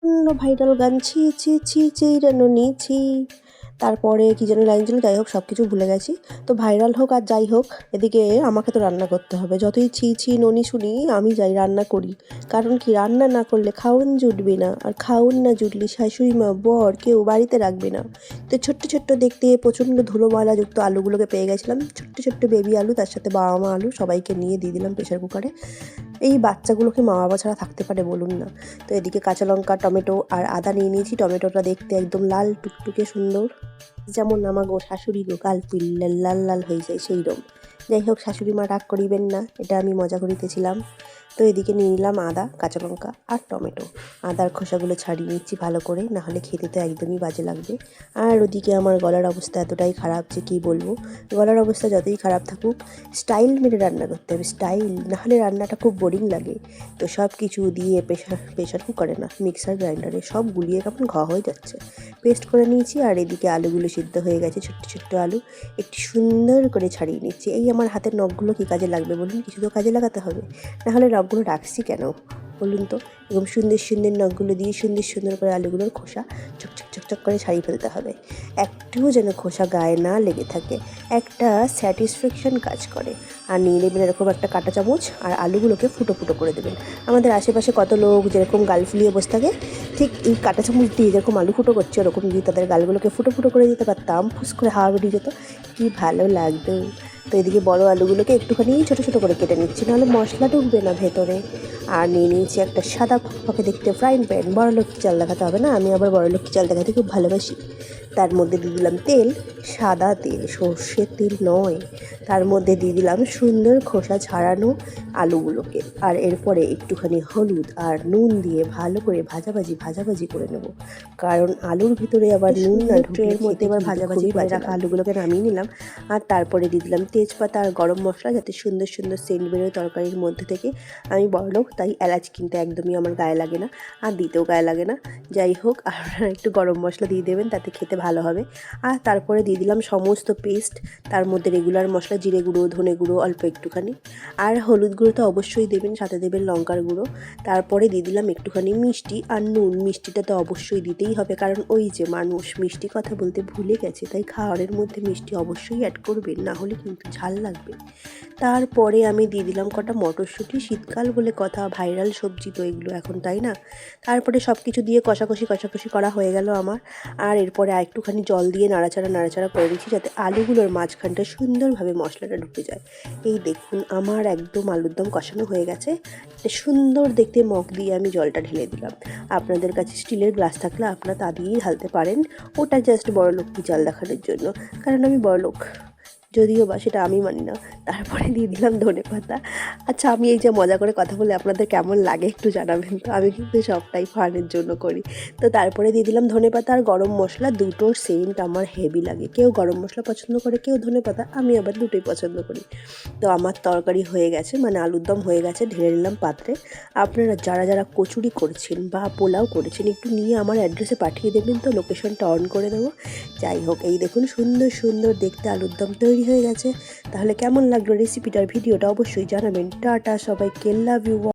Viral গান ছি ছি ছি চিরানুনি ছি। তারপরে কি যেন লাইন ছিল, যাই হোক সব কিছু ভুলে গেছি। তো ভাইরাল হোক আর যাই হোক, এদিকে আমাকে তো রান্না করতে হবে। যতই ছি ছি ননি শুনি, আমি যাই রান্না করি। কারণ কি, রান্না না করলে খাউন জুটবে না, আর খাউন না জুটলে শাশুড়ি মা বর কেউ বাড়িতে রাখবে না। তো ছোট্ট ছোট্ট দেখতে প্রচণ্ড ধুলোমালাযুক্ত আলুগুলোকে পেয়ে গেছিলাম, ছোট্ট ছোট্ট বেবি আলু, তার সাথে বাবা মা আলু, সবাইকে নিয়ে দিয়ে দিলাম প্রেশার কুকারে। এই বাচ্চাগুলোকে মা বাবা ছাড়া থাকতে পারে বলুন না? তো এদিকে কাঁচা লঙ্কা, টমেটো আর আদা নিয়ে নিয়েছি। টমেটোটা দেখতে একদম লাল টুকটুকে সুন্দর, যেমন আমার গো শাশুড়ি গো গাল পিল্লা লাল লাল হয়ে যায় সেই রকম। যাই হোক, শাশুড়ি মা রাগ করিবেন না, এটা আমি মজা করিতেছিলাম। তো এদিকে নিয়ে নিলাম আদা, কাঁচা লঙ্কা আর টমেটো। আদার খোসাগুলো ছাড়িয়ে নিচ্ছি ভালো করে, নাহলে খেতে তো একদমই বাজে লাগবে। আর ওদিকে আমার গলার অবস্থা এতটাই খারাপ যে কী বলবো। গলার অবস্থা যতই খারাপ থাকুক, স্টাইল মেরে রান্না করতে হবে, স্টাইল, নাহলে রান্নাটা খুব বোরিং লাগে। তো সব কিছু দিয়ে প্রেশার কুকারে না, মিক্সার গ্রাইন্ডারে সব গুলিয়ে কেমন ঘ হয়ে যাচ্ছে, পেস্ট করে নিয়েছি। আর এদিকে আলুগুলো সিদ্ধ হয়ে গেছে, ছোট্ট ছোট্ট আলু একটু সুন্দর করে ছাড়িয়ে নিচ্ছি। এই আমার হাতের নখগুলো কী কাজে লাগবে বলুন? কিছু তো কাজে লাগাতে হবে, নাহলে নখগুলো রাখছি কেন বলুন তো? এরকম সুন্দর সুন্দর নখগুলো দিয়ে সুন্দর সুন্দর করে আলুগুলোর খোসা চকচক চকচক করে ছাড়িয়ে ফেলতে হবে। একটুও যেন খোসা গায়ে না লেগে থাকে, একটা স্যাটিসফ্যাকশন কাজ করে। আর নিয়ে নেবেন এরকম একটা কাঁটা চামচ, আর আলুগুলোকে ফুটো ফুটো করে দেবেন। আমাদের আশেপাশে কত লোক যেরকম গাল ফুলিয়ে বসে থাকে, ঠিক এই কাঁটা চামচ দিয়ে যেরকম আলু ফুটো করছে, ওরকম দিয়ে তাদের গালগুলোকে ফুটো ফুটো করে দিতে পারতাম, ফুস করে হাওয়া বেরিয়ে যেত, কী ভালো লাগতো। তো এদিকে বড় আলুগুলোকে একটুখানি ছোটো ছোটো করে কেটে নিচ্ছি, নাহলে মশলা ঢুকবে না ভেতরে। আর নিয়ে নিয়েছি একটা সাদা ফকফকে দেখতে ফ্রাইং প্যান। বড়লোক্কি চাল দেখাতে হবে না, আমি আবার বড়লোক্কি চাল দেখাতে খুব ভালোবাসি। তার মধ্যে দিয়ে দিলাম তেল, সাদা তেল, সর্ষের তেল নয়। তার মধ্যে দিয়ে দিলাম সুন্দর খোসা ছাড়ানো আলুগুলোকে। আর এরপরে একটুখানি হলুদ আর নুন দিয়ে ভালো করে ভাজাভাজি করে নেব, কারণ আলুর ভিতরে আবার নুন না ঢুকলে মধ্যে এবার ভাজাভাজি করে রাখা আলুগুলোকে নামিয়ে নিলাম। আর তারপরে দিয়ে দিলাম তেজপাতা আর গরম মশলা, যাতে সুন্দর সুন্দর সেন্ট বেরোয় তরকারির মধ্যে থেকে। আমি বড়লোক, তাই এলাচ কিনতে একদমই আমার গায়ে লাগে না, আর দিতেও গায়ে লাগে না। যাই হোক, আপনারা একটু গরম মশলা দিয়ে দেবেন, তাতে খেতে ভালো হবে। আর তারপরে দিয়ে দিলাম সমস্ত পেস্ট, তার মধ্যে রেগুলার মশলা, জিরে গুঁড়ো, ধনে গুঁড়ো অল্প একটুখানি, আর হলুদ গুঁড়ো তো অবশ্যই দেবেন, সাথে দেবেন লঙ্কার গুঁড়ো। তারপরে দিয়ে দিলাম একটুখানি মিষ্টি আর নুন। মিষ্টিটা তো অবশ্যই দিতেই হবে, কারণ ওই যে মানুষ মিষ্টি কথা বলতে ভুলে গেছে, তাই খাবারের মধ্যে মিষ্টি অবশ্যই অ্যাড করবেন, না হলে কিন্তু ঝাল লাগবে। তারপরে আমি দিয়ে দিলাম কটা মটরশুঁটি, শীতকাল বলে কথা, ভাইরাল সবজি তো এগুলো এখন, তাই না? তারপরে সব কিছু দিয়ে কষাকষি করা হয়ে গেল আমার। আর এরপরে আরেকটুখানি জল দিয়ে নাড়াচাড়া করে দিচ্ছি, যাতে আলুগুলোর মাঝখানটা সুন্দরভাবে মশলাটা ঢুকে যায়। এই দেখুন, আমার একদম আলুর দম কষানো হয়ে গেছে। সুন্দর দেখতে মগ দিয়ে আমি জলটা ঢেলে দিলাম। আপনাদের কাছে স্টিলের গ্লাস থাকলে আপনারা তা দিয়েই ঢালতে পারেন, ওটা জাস্ট বড়লোকি চাল দেখানোর জন্য, কারণ আমি বড়লোক, যদিও বা সেটা আমি মানি না। তারপরে দিয়ে দিলাম ধনেপাতা। আচ্ছা, আমি এই যে মজা করে কথা বলে আপনাদের কেমন লাগে একটু জানাবেন তো, আমি কিন্তু সবটাই ফানের জন্য করি। তো তারপরে দিয়ে দিলাম ধনেপাতা আর গরম মশলা, দুটোর সেন্ট আমার হেভি লাগে। কেউ গরম মশলা পছন্দ করে, কেউ ধনেপাতা, আমি আবার দুটোই পছন্দ করি। তো আমার তরকারি হয়ে গেছে, মানে আলুর দম হয়ে গেছে, ঢেলে নিলাম পাত্রে। আপনারা যারা যারা কচুরি করেছেন বা পোলাও করেছেন, একটু নিয়ে আমার অ্যাড্রেসে পাঠিয়ে দেবেন তো, লোকেশনটা অন করে দেবো। যাই হোক, এই দেখুন সুন্দর সুন্দর দেখতে আলুর দম তৈরি হয়ে গেছে। তাহলে কেমন লাগলো রেসিপিটার ভিডিওটা অবশ্যই জানাবেন। টাটা সবাইকে, লাভ ইউ।